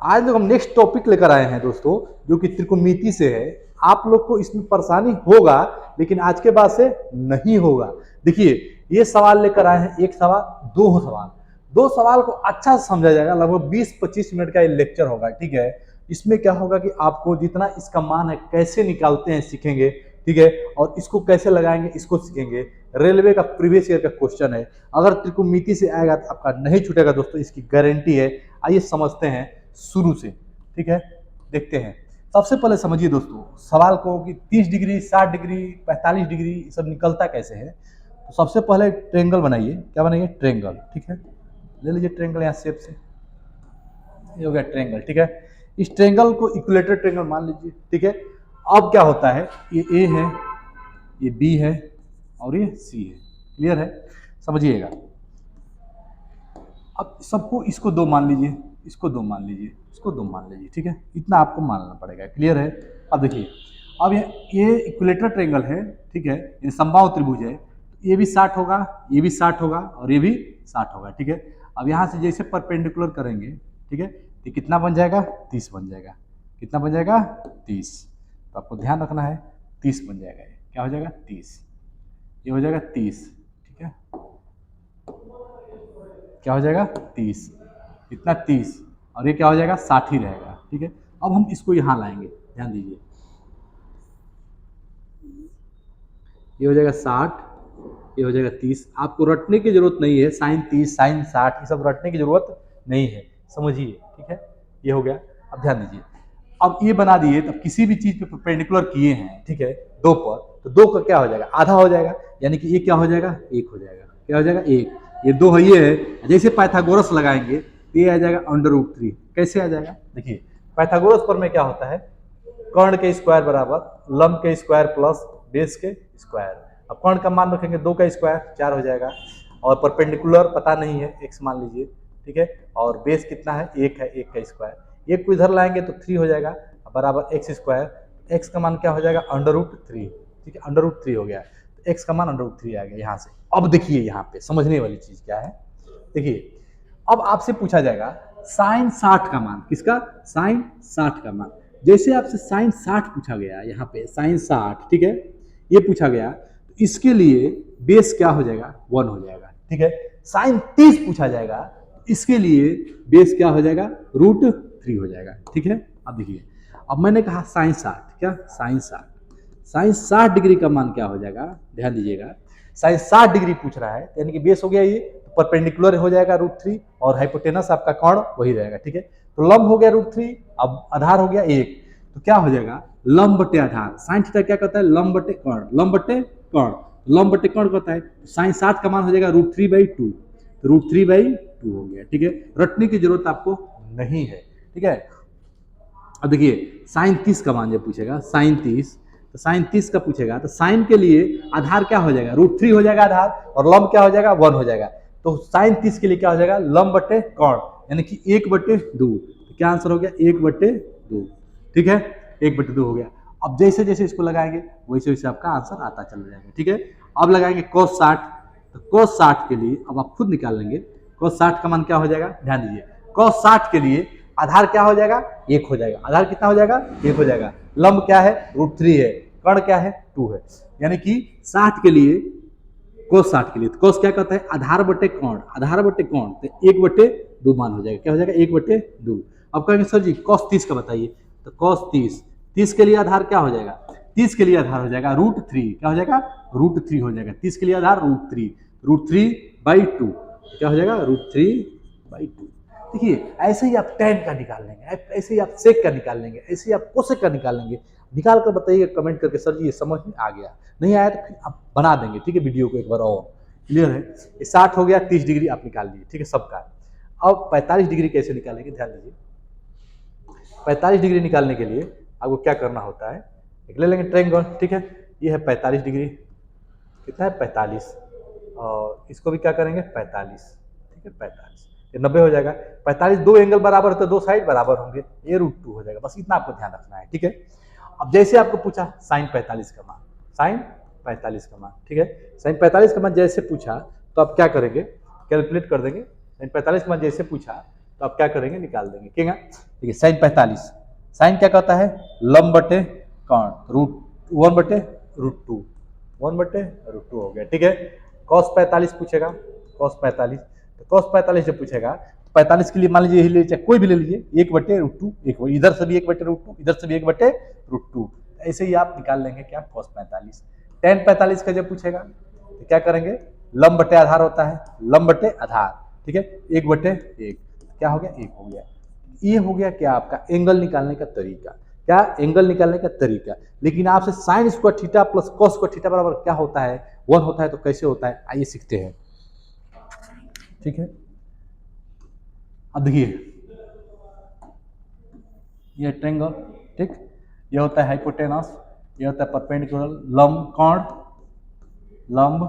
आज लोग हम नेक्स्ट टॉपिक लेकर आए हैं दोस्तों, जो कि त्रिकोणमिति से है। आप लोग को इसमें परेशानी होगा, लेकिन आज के बाद से नहीं होगा। देखिए, ये सवाल लेकर आए हैं, एक सवाल, दो सवाल। दो सवाल को अच्छा से समझा जाएगा। लगभग 20-25 मिनट का ये लेक्चर होगा, ठीक है। इसमें क्या होगा कि आपको जितना इसका मान है कैसे निकालते हैं सीखेंगे, ठीक है, और इसको कैसे लगाएंगे इसको सीखेंगे। रेलवे का प्रीवियस ईयर का क्वेश्चन है, अगर त्रिकोणमिति से आएगा तो आपका नहीं छूटेगा दोस्तों, इसकी गारंटी है। आइए समझते हैं शुरू से, ठीक है, देखते हैं। सबसे पहले समझिए दोस्तों सवाल को कि 30 डिग्री, 60 डिग्री, 45 डिग्री सब निकलता कैसे है। तो सबसे पहले ट्रायंगल बनाइए। क्या बनाइए? ट्रायंगल, ठीक है। ले लीजिए ट्रायंगल यहाँ शेप से, ये हो गया ट्रायंगल, ठीक है। इस ट्रायंगल को इक्विलेटरल ट्रायंगल मान लीजिए, ठीक है। अब क्या होता है, ये ए है, ये बी है और ये सी है। क्लियर है? समझिएगा। अब सबको इसको दो मान लीजिए, इसको दो मान लीजिए, इसको दो मान लीजिए, ठीक है। इतना आपको मानना पड़ेगा। क्लियर है? अब देखिए, अब ये इक्विलेटरल ट्रायंगल है, ठीक है, ये समबाहु त्रिभुज है। ये भी 60 होगा, ये भी 60 होगा और ये भी 60 होगा, ठीक है। अब यहाँ से जैसे परपेंडिकुलर करेंगे, ठीक है, तो कितना बन जाएगा? 30 बन जाएगा। कितना बन जाएगा? 30। तो आपको ध्यान रखना है, 30 बन जाएगा। ये क्या हो जाएगा? 30। ये हो जाएगा 30, ठीक है। क्या हो जाएगा? 30। इतना 30 और ये क्या हो जाएगा? 60 ही रहेगा, ठीक है। अब हम इसको यहाँ लाएंगे, ध्यान दीजिए। ये हो जाएगा 60, ये हो जाएगा 30। आपको रटने की जरूरत नहीं है, साइन 30, साइन 60, ये सब रटने की जरूरत नहीं है, समझिए, ठीक है। ये हो गया। अब ध्यान दीजिए, अब ये बना दिए, तब किसी भी चीज पे परपेंडिकुलर किए हैं, ठीक है, दो पर, तो दो का क्या हो जाएगा? आधा हो जाएगा, यानी कि ये क्या हो जाएगा? एक हो जाएगा। क्या हो जाएगा? एक। ये दो है, ये है। जैसे पाइथागोरस लगाएंगे तो ये आ जाएगा √3। कैसे आ जाएगा? देखिए, पाइथागोरस पर में क्या होता है, कर्ण के स्क्वायर बराबर लंब के स्क्वायर प्लस बेस के स्क्वायर। अब कर्ण का मान रखेंगे 2 का स्क्वायर 4 हो जाएगा, और परपेंडिकुलर पता नहीं है, x मान लीजिए, ठीक है, और बेस कितना है? 1 है, 1 का स्क्वायर। 1 को इधर लाएंगे तो 3 हो जाएगा, बराबर x स्क्वायर। x का मान क्या हो जाएगा? √3, ठीक है, √3 हो गया। तो x का मान √3 आ गया यहाँ से। अब देखिए, यहाँ पे समझने वाली चीज क्या है, देखिए, अब आपसे पूछा जाएगा साइन 60 का मान। किसका? साइन 60 का मान। जैसे आपसे साइन 60 पूछा गया, यहाँ पे साइन 60, ठीक है, ये पूछा गया, तो इसके लिए बेस क्या हो जाएगा? 1 हो जाएगा, ठीक है। साइन 30 पूछा जाएगा, इसके लिए बेस क्या हो जाएगा? √3 हो जाएगा, ठीक है। अब देखिए, अब मैंने कहा साइन 60, क्या? साइन 60, साइन 60 डिग्री का मान क्या हो जाएगा? ध्यान दीजिएगा, साइन 60 डिग्री पूछ रहा है, यानी कि बेस हो गया ये, तो परपेंडिकुलर हो जाएगा √3, और हाइपोटेनस आपका कर्ण वही रहेगा, ठीक है। तो लंब हो गया √3, अब आधार हो गया 1, तो क्या हो जाएगा? लंब बटे आधार। साइन थीटा क्या कहता है? लंब बटे कर्ण, लंब बटे कर्ण, लंब बटे कर्ण कहता है। साइन 60 का मान हो जाएगा √3/2, तो √3/2 हो गया, ठीक है। रटने की जरूरत आपको नहीं है, ठीक है। अब देखिए, साइन 30 का मान जब पूछेगा, साइन 30, तो साइन 30 का पूछेगा, तो साइन के लिए आधार क्या हो जाएगा? √3 हो जाएगा आधार, और लंब क्या हो जाएगा? 1 हो जाएगा। तो साइन 30 के लिए क्या हो जाएगा? लंब बटे कर्ण, यानी कि 1/2। तो क्या आंसर हो गया? 1/2, ठीक है, 1/2 हो गया। अब जैसे जैसे इसको लगाएंगे वैसे वैसे आपका आंसर आता चल जाएगा, ठीक है। अब लगाएंगे cos 60, तो cos 60 के लिए अब आप खुद निकाल लेंगे। cos 60 का मान क्या हो जाएगा? ध्यान दीजिए, cos 60 के लिए आधार क्या हो जाएगा? 1 हो जाएगा। आधार कितना हो जाएगा? 1 हो जाएगा। लंब क्या है? √3 है, कर्ण क्या है? 2 है, यानी कि 60 के लिए, cos 60 के लिए, तो cos क्या कहता है? आधार बटे कर्ण, आधार बटे कर्ण, तो 1/2 मान हो जाएगा। क्या हो जाएगा? 1/2। अब कहेंगे सर जी cos 30 का बताइए, तो cos 30 के लिए आधार क्या हो जाएगा? 30 के लिए आधार हो जाएगा √3। क्या हो जाएगा? √3 हो जाएगा। 30 के लिए आधार √3, √3/2, क्या हो जाएगा? √3/2। देखिए, ऐसे ही आप tan का निकाल लेंगे, ऐसे ही आप sec का निकाल लेंगे, ऐसे ही आप cosec का निकाल लेंगे। निकाल कर बताइएगा कमेंट करके, सर जी ये समझ में आ गया। नहीं आया तो फिर आप बना देंगे, ठीक है, वीडियो को एक बार और। क्लियर है? ये 60 हो गया, 30 डिग्री आप निकाल लीजिए, ठीक है, सबका। अब 45 डिग्री कैसे निकालेंगे? ध्यान दीजिए, 45 डिग्री निकालने के लिए आपको क्या करना होता है? एक ले लेंगे ट्रायंगल, ठीक है, ये है 45 डिग्री, कितना है? 45, और इसको भी क्या करेंगे? 45, ठीक है, 45, ये 90 हो जाएगा। 45, दो एंगल बराबर है तो दो साइड बराबर होंगे, ये √2 हो जाएगा। बस इतना आपको ध्यान रखना है, ठीक है। अब जैसे आपको पूछा साइन 45 का मान, साइन 45 का मान, ठीक है, साइन 45 का मान जैसे पूछा तो आप क्या करेंगे? कैलकुलेट कर देंगे। साइन 45 का मान जैसे पूछा तो आप क्या करेंगे? निकाल देंगे, क्या? देखिए साइन 45, साइन क्या कहता है, लंब बटे कर्ण, रूट 1/√2, 1/√2 हो गया, ठीक है। cos 45 पूछेगा, cos 45, तो cos 45 जब पूछेगा 45 के लिए मान लीजिए यही ले लीजिए, कोई भी ले लीजिए, 1/√2, इधर से भी 1/√2, इधर से भी 1/√2, ऐसे ही आप निकाल लेंगे क्या, cos 45। tan 45 का जब पूछेगा तो क्या करेंगे, लंब बटे आधार होता है, लंब बटे आधार, ठीक है, 1/1, क्या हो गया, 1 हो गया। ये हो गया क्या आपका एंगल निकालने का तरीका, क्या एंगल निकालने का तरीका। लेकिन आपसे sine square theta plus cos square theta बराबर क्या होता है, 1 होता है, तो कैसे होता है आइए सीखते हैं, ठीक है। अब देखिए ये ट्रायंगल, ठीक, ये होता है हाइपोटेनस, ये होता है परपेंडिकुलर, लंब कर्ण, लंब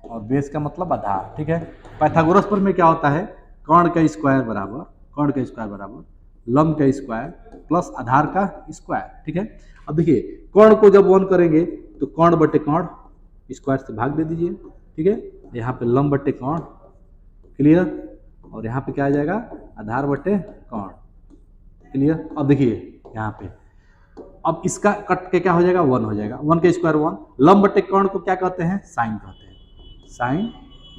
और बेस का मतलब आधार, ठीक है। पाइथागोरस पर में क्या होता है, कर्ण का स्क्वायर बराबर, कर्ण का स्क्वायर बराबर लंब का स्क्वायर प्लस आधार का स्क्वायर, ठीक है। अब देखिए कर्ण को जब 1 करेंगे तो कर्ण बटे कर्ण स्क्वायर से भाग दे दीजिए, ठीक है। यहाँ पे लंब बटे कर्ण, क्लियर, और यहाँ पे क्या आ जाएगा, आधार बटे कर्ण, क्लियर। अब देखिए यहाँ पे अब इसका कट के क्या हो जाएगा, 1 हो जाएगा, 1 का स्क्वायर 1, लंब बटे कर्ण को क्या कहते हैं, साइन कहते हैं, साइन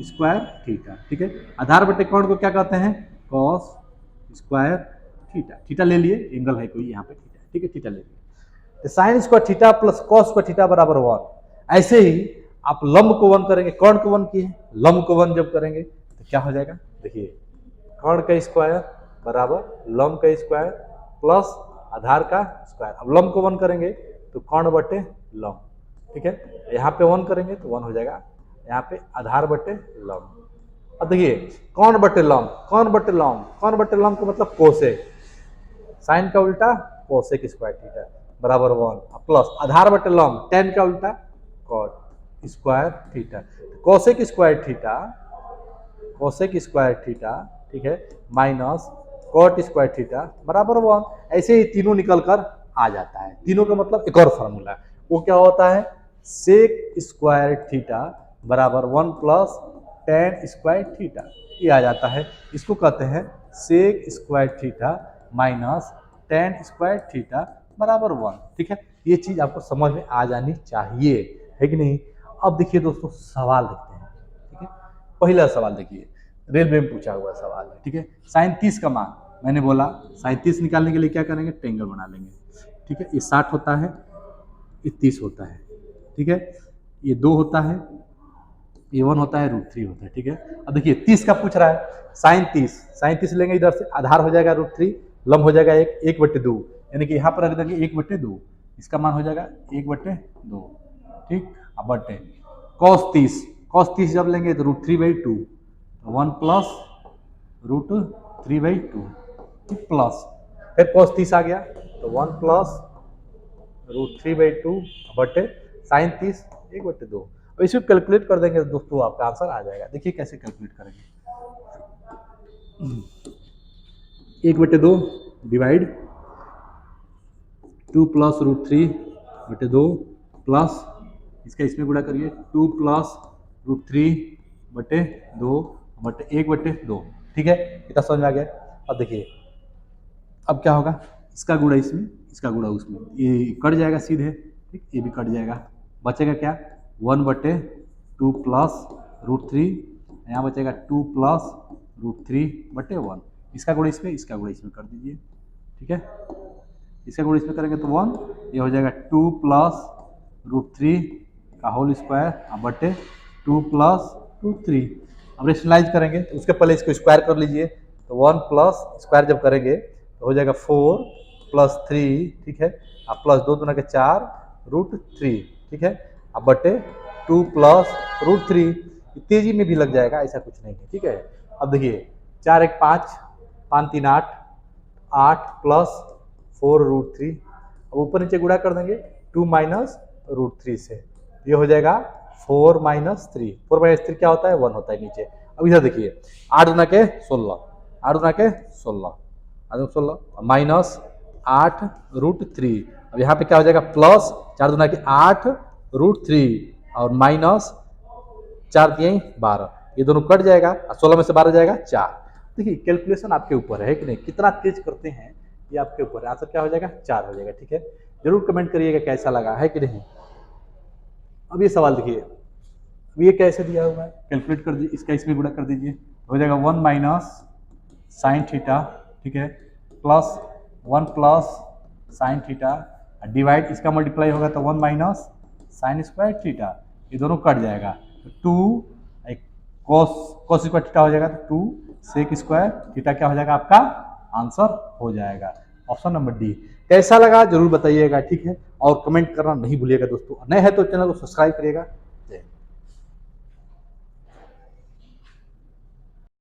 स्क्वायर थीटा, ठीक है। आधार बटे कर्ण को क्या कहते हैं, कॉस स्क्वायर थीटा, थीटा ले लिए, एंगल है कोई यहाँ पे थीटा, ठीक है, थीटा ले लिए, तो sine square theta plus cos square theta बराबर 1। ऐसे ही आप लंब को 1 करेंगे, कर्ण को 1 किए, लंब को 1 जब करेंगे तो क्या हो जाएगा, देखिए कर्ण का स्क्वायर बराबर लंब का स्क्वायर प्लस आधार का स्क्वायर। अब लंब को 1 करेंगे तो कर्ण बटे लंब, ठीक है, यहाँ पे 1 करेंगे तो 1 हो जाएगा, यहाँ पे आधार बटे लंब। अब देखिए कर्ण बटे लंब, कर्ण बटे लंब, कर्ण बटे लंब का मतलब कोसेक, साइन का उल्टा कोसेक स्क्वायर थीटा बराबर 1, प्लस आधार बटे लंब, tan का उल्टा cot square theta, cosec square theta, cosec square theta, ठीक है, माइनस कॉट स्क्वायर थीटा बराबर 1। ऐसे ही तीनों निकल कर आ जाता है, तीनों का मतलब एक और फॉर्मूला, वो क्या होता है, सेक स्क्वायर थीटा बराबर 1 प्लस tan स्क्वायर थीटा, ये आ जाता है। इसको कहते हैं sec square theta minus tan square theta बराबर 1, ठीक है। ये चीज आपको समझ में आ जानी चाहिए, है कि नहीं। अब देखिए दोस्तों सवाल देखते हैं, ठीक है। पहला सवाल देखिए, रेलवे में पूछा हुआ सवाल है, ठीक है। साइन 30 का मान, मैंने बोला साइन 30 निकालने के लिए क्या करेंगे, ट्रायंगल बना लेंगे, ठीक है। ये 60 होता है, ये 30 होता है, ठीक है, ये 2 होता है, ये 1 होता है, √3 होता है, ठीक है। अब देखिए 30 का पूछ रहा है, साइन 30 लेंगे, इधर से आधार हो जाएगा √3, लंब हो जाएगा 1/2, यानी कि यहाँ पर रख देंगे 1/2, इसका मान हो जाएगा 1/2, ठीक। अब बटे cos 30 जब लेंगे तो √3/2, 1 प्लस √3/2 प्लस फिर cos 30 आ गया तो 1 प्लस √3/2 बटे साइन 30 1/2। अब इसको कैलकुलेट कर देंगे तो दोस्तों आपका आंसर आ जाएगा। देखिए कैसे कैलकुलेट करेंगे, 1/2 डिवाइड 2 प्लस √3/2 प्लस इसका इसमें गुणा करिए 2 प्लस √3/2 बटे 1/2, ठीक है, इतना समझ में आ गया। अब देखिए अब क्या होगा, इसका गुणा इसमें, इसका गुणा उसमें, ये कट जाएगा सीधे, ठीक, ये भी कट जाएगा, बचेगा क्या 1/2 प्लस √3, यहाँ बचेगा 2 प्लस √3/1, इसका गुणा इसमें, इसका गुणा इसमें कर दीजिए, ठीक है, इसका गुणा इसमें करेंगे तो 1, ये हो जाएगा 2 प्लस √3 का होल स्क्वायर बटे 2 प्लस √3। अब रेशनलाइज करेंगे तो उसके पहले इसको स्क्वायर कर लीजिए, तो 1 प्लस स्क्वायर जब करेंगे तो हो जाएगा 4 प्लस 3, ठीक है, अब प्लस 2 दूना के 4 √3, ठीक है, अब बटे 2 प्लस √3, तेजी में भी लग जाएगा, ऐसा कुछ नहीं है, ठीक है। अब देखिए 4 1 5, 5 3 8, 8 प्लस 4 √3, अब ऊपर नीचे गुणा कर देंगे 2 माइनस √3 से, ये हो जाएगा 4 माइनस 3, 4 माइनस 3 क्या होता है 1 होता है नीचे। अब इधर देखिए 8 गुना के 16, 8 गुना के 16 माइनस 8 √3, अब यहाँ पे क्या हो जाएगा प्लस 4 गुना के 8 √3 और माइनस 4 दिए 12, ये दोनों कट जाएगा, 16 में से 12 जाएगा 4, देखिए कैलकुलेशन आपके ऊपर है कि नहीं, कितना तेज करते हैं ये आपके ऊपर है। आंसर क्या हो जाएगा, 4 हो जाएगा। ठीक है, जरूर कमेंट करिएगा कैसा लगा है कि नहीं। अब ये सवाल देखिए, अब ये कैसे दिया हुआ है, कैलकुलेट कर दीजिए, इसका इसमें गुणा कर दीजिए, हो जाएगा 1 माइनस साइन थीटा, ठीक है, plus 1 plus sine theta, divide इसका मल्टीप्लाई होगा तो 1 माइनस साइन स्क्वायर थीटा, ये दोनों कट जाएगा, 2 कॉस कॉस स्क्वायर थीटा हो जाएगा, तो 2 सेक स्क्वायर थीटा क्या हो जाएगा, आपका आंसर हो जाएगा ऑप्शन नंबर डी। कैसा लगा जरूर बताइएगा, ठीक है, और कमेंट करना नहीं भूलिएगा दोस्तों। नए हैं तो चैनल को सब्सक्राइब करिएगा।